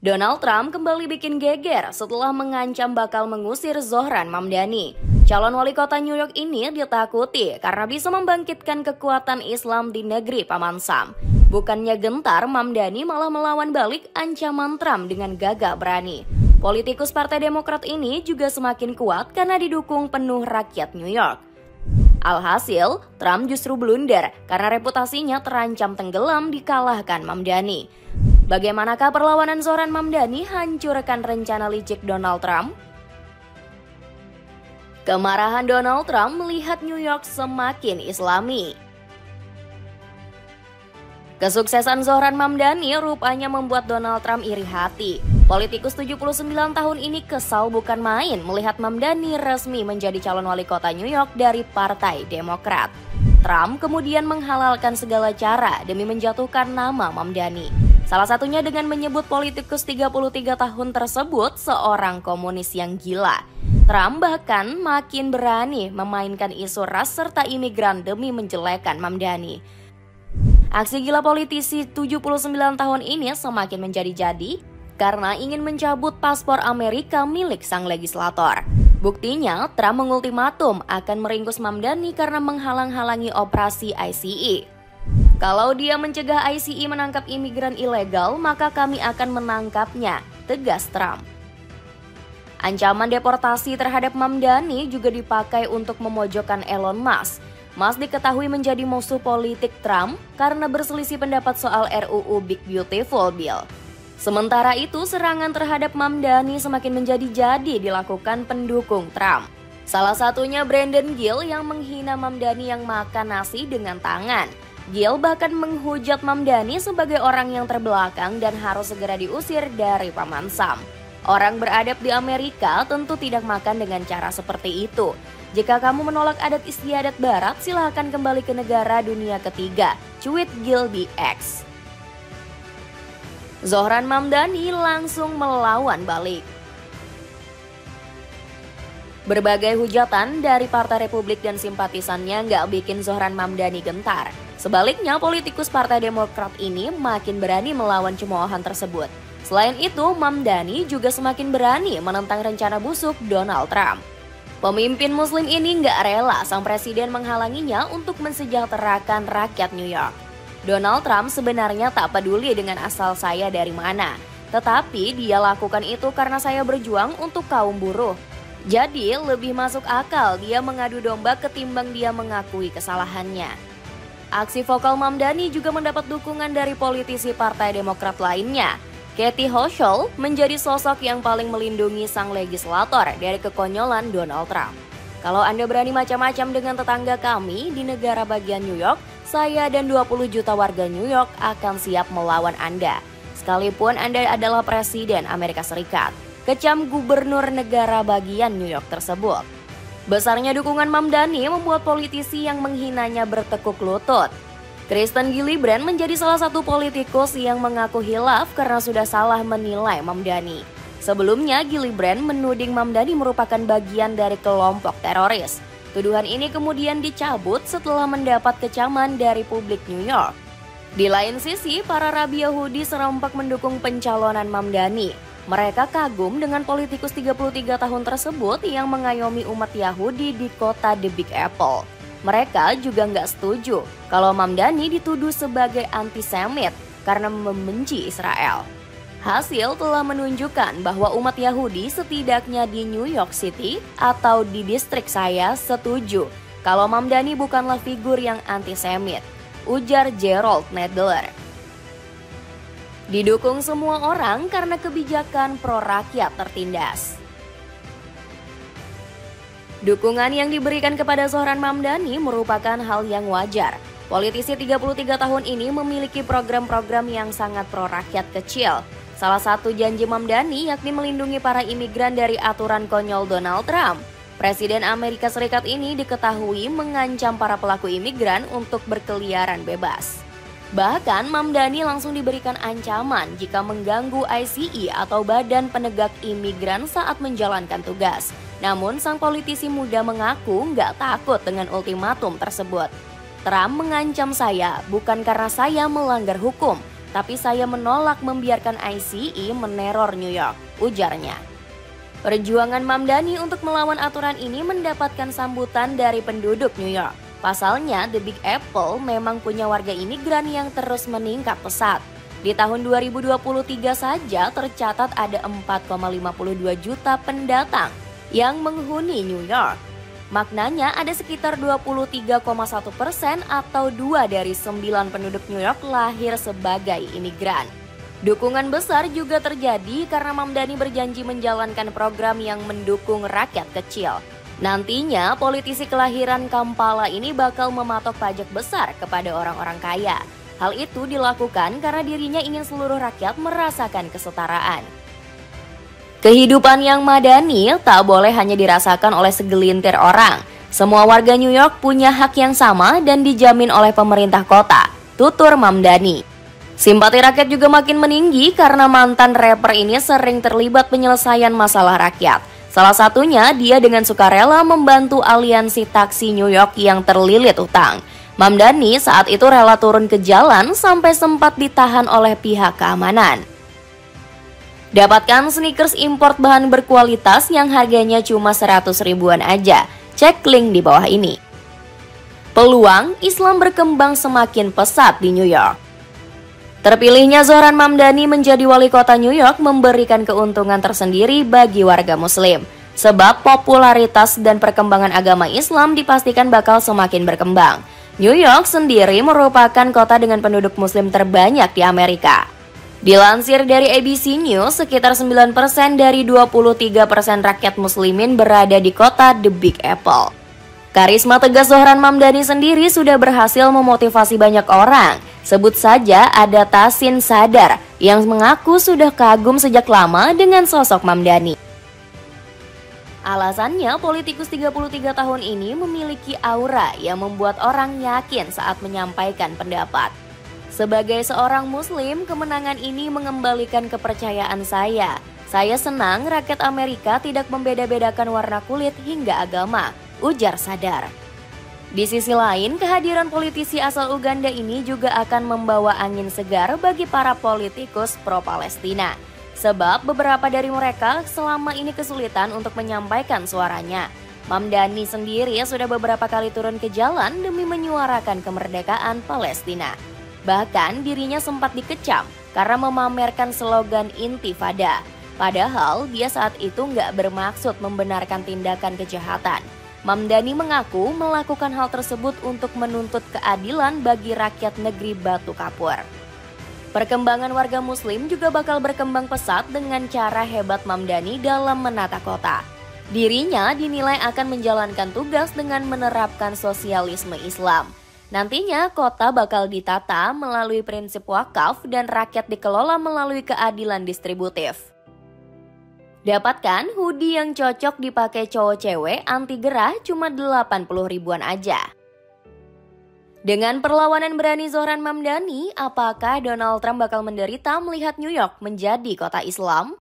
Donald Trump kembali bikin geger setelah mengancam bakal mengusir Zohran Mamdani. Calon wali kota New York ini ditakuti karena bisa membangkitkan kekuatan Islam di negeri Paman Sam. Bukannya gentar, Mamdani malah melawan balik ancaman Trump dengan gagah berani. Politikus Partai Demokrat ini juga semakin kuat karena didukung penuh rakyat New York. Alhasil, Trump justru blunder karena reputasinya terancam tenggelam dikalahkan Mamdani. Bagaimanakah perlawanan Zohran Mamdani hancurkan rencana licik Donald Trump? Kemarahan Donald Trump melihat New York semakin Islami. Kesuksesan Zohran Mamdani rupanya membuat Donald Trump iri hati. Politikus 79 tahun ini kesal bukan main melihat Mamdani resmi menjadi calon wali kota New York dari Partai Demokrat. Trump kemudian menghalalkan segala cara demi menjatuhkan nama Mamdani. Salah satunya dengan menyebut politikus 33 tahun tersebut seorang komunis yang gila. Trump bahkan makin berani memainkan isu ras serta imigran demi menjelekkan Mamdani. Aksi gila politisi 79 tahun ini semakin menjadi-jadi karena ingin mencabut paspor Amerika milik sang legislator. Buktinya, Trump mengultimatum akan meringkus Mamdani karena menghalang-halangi operasi ICE. Kalau dia mencegah ICE menangkap imigran ilegal, maka kami akan menangkapnya, tegas Trump. Ancaman deportasi terhadap Mamdani juga dipakai untuk memojokkan Elon Musk. Musk diketahui menjadi musuh politik Trump karena berselisih pendapat soal RUU Big Beautiful Bill. Sementara itu, serangan terhadap Mamdani semakin menjadi-jadi dilakukan pendukung Trump. Salah satunya Brandon Gill yang menghina Mamdani yang makan nasi dengan tangan. Gill bahkan menghujat Mamdani sebagai orang yang terbelakang dan harus segera diusir dari Paman Sam. Orang beradab di Amerika tentu tidak makan dengan cara seperti itu. Jika kamu menolak adat istiadat barat, silahkan kembali ke negara dunia ketiga, cuit Gill di X. Zohran Mamdani langsung melawan balik. Berbagai hujatan dari Partai Republik dan simpatisannya nggak bikin Zohran Mamdani gentar. Sebaliknya, politikus Partai Demokrat ini makin berani melawan cemoohan tersebut. Selain itu, Mamdani juga semakin berani menentang rencana busuk Donald Trump. Pemimpin Muslim ini nggak rela sang presiden menghalanginya untuk mensejahterakan rakyat New York. Donald Trump sebenarnya tak peduli dengan asal saya dari mana, tetapi dia lakukan itu karena saya berjuang untuk kaum buruh. Jadi lebih masuk akal dia mengadu domba ketimbang dia mengakui kesalahannya. Aksi vokal Mamdani juga mendapat dukungan dari politisi Partai Demokrat lainnya. Kathy Hochul menjadi sosok yang paling melindungi sang legislator dari kekonyolan Donald Trump. Kalau Anda berani macam-macam dengan tetangga kami di negara bagian New York, saya dan 20 juta warga New York akan siap melawan Anda. Sekalipun Anda adalah Presiden Amerika Serikat, kecam gubernur negara bagian New York tersebut. Besarnya dukungan Mamdani membuat politisi yang menghinanya bertekuk lutut. Kirsten Gillibrand menjadi salah satu politikus yang mengaku hilaf karena sudah salah menilai Mamdani. Sebelumnya, Gillibrand menuding Mamdani merupakan bagian dari kelompok teroris. Tuduhan ini kemudian dicabut setelah mendapat kecaman dari publik New York. Di lain sisi, para rabi Yahudi serempak mendukung pencalonan Mamdani. Mereka kagum dengan politikus 33 tahun tersebut yang mengayomi umat Yahudi di kota The Big Apple. Mereka juga nggak setuju kalau Mamdani dituduh sebagai antisemit karena membenci Israel. Hasil telah menunjukkan bahwa umat Yahudi setidaknya di New York City atau di distrik saya setuju kalau Mamdani bukanlah figur yang antisemit, ujar Gerald Nadler. Didukung semua orang karena kebijakan pro-rakyat tertindas. Dukungan yang diberikan kepada Zohran Mamdani merupakan hal yang wajar. Politisi 33 tahun ini memiliki program-program yang sangat pro-rakyat kecil. Salah satu janji Mamdani yakni melindungi para imigran dari aturan konyol Donald Trump. Presiden Amerika Serikat ini diketahui mengancam para pelaku imigran untuk berkeliaran bebas. Bahkan Mamdani langsung diberikan ancaman jika mengganggu ICE atau Badan Penegak Imigran saat menjalankan tugas. Namun sang politisi muda mengaku nggak takut dengan ultimatum tersebut. Trump mengancam saya bukan karena saya melanggar hukum, tapi saya menolak membiarkan ICE meneror New York, ujarnya. Perjuangan Mamdani untuk melawan aturan ini mendapatkan sambutan dari penduduk New York. Pasalnya, The Big Apple memang punya warga imigran yang terus meningkat pesat. Di tahun 2023 saja tercatat ada 4,52 juta pendatang yang menghuni New York. Maknanya ada sekitar 23,1% atau 2 dari 9 penduduk New York lahir sebagai imigran. Dukungan besar juga terjadi karena Mamdani berjanji menjalankan program yang mendukung rakyat kecil. Nantinya politisi kelahiran Kampala ini bakal mematok pajak besar kepada orang-orang kaya. Hal itu dilakukan karena dirinya ingin seluruh rakyat merasakan kesetaraan. Kehidupan yang madani tak boleh hanya dirasakan oleh segelintir orang. Semua warga New York punya hak yang sama dan dijamin oleh pemerintah kota, tutur Mamdani. Simpati rakyat juga makin meninggi karena mantan rapper ini sering terlibat penyelesaian masalah rakyat. Salah satunya dia dengan sukarela membantu aliansi taksi New York yang terlilit utang. Mamdani saat itu rela turun ke jalan sampai sempat ditahan oleh pihak keamanan. Dapatkan sneakers import bahan berkualitas yang harganya cuma 100 ribuan aja. Cek link di bawah ini. Peluang Islam berkembang semakin pesat di New York. Terpilihnya Zohran Mamdani menjadi wali kota New York memberikan keuntungan tersendiri bagi warga muslim. Sebab popularitas dan perkembangan agama Islam dipastikan bakal semakin berkembang. New York sendiri merupakan kota dengan penduduk muslim terbanyak di Amerika. Dilansir dari ABC News, sekitar 9% dari 23% rakyat muslimin berada di kota The Big Apple. Karisma tegas Zohran Mamdani sendiri sudah berhasil memotivasi banyak orang. Sebut saja ada Tasin Sadar yang mengaku sudah kagum sejak lama dengan sosok Mamdani. Alasannya, politikus 33 tahun ini memiliki aura yang membuat orang yakin saat menyampaikan pendapat. Sebagai seorang muslim, kemenangan ini mengembalikan kepercayaan saya. Saya senang rakyat Amerika tidak membeda-bedakan warna kulit hingga agama, ujar Sadar. Di sisi lain, kehadiran politisi asal Uganda ini juga akan membawa angin segar bagi para politikus pro-Palestina. Sebab beberapa dari mereka selama ini kesulitan untuk menyampaikan suaranya. Mamdani sendiri sudah beberapa kali turun ke jalan demi menyuarakan kemerdekaan Palestina. Bahkan dirinya sempat dikecam karena memamerkan slogan Intifada. Padahal dia saat itu nggak bermaksud membenarkan tindakan kejahatan. Mamdani mengaku melakukan hal tersebut untuk menuntut keadilan bagi rakyat negeri Batu Kapur. Perkembangan warga muslim juga bakal berkembang pesat dengan cara hebat Mamdani dalam menata kota. Dirinya dinilai akan menjalankan tugas dengan menerapkan sosialisme Islam. Nantinya kota bakal ditata melalui prinsip wakaf dan rakyat dikelola melalui keadilan distributif. Dapatkan hoodie yang cocok dipakai cowok cewek anti gerah cuma 80 ribuan aja. Dengan perlawanan berani Zohran Mamdani, apakah Donald Trump bakal menderita melihat New York menjadi kota Islam?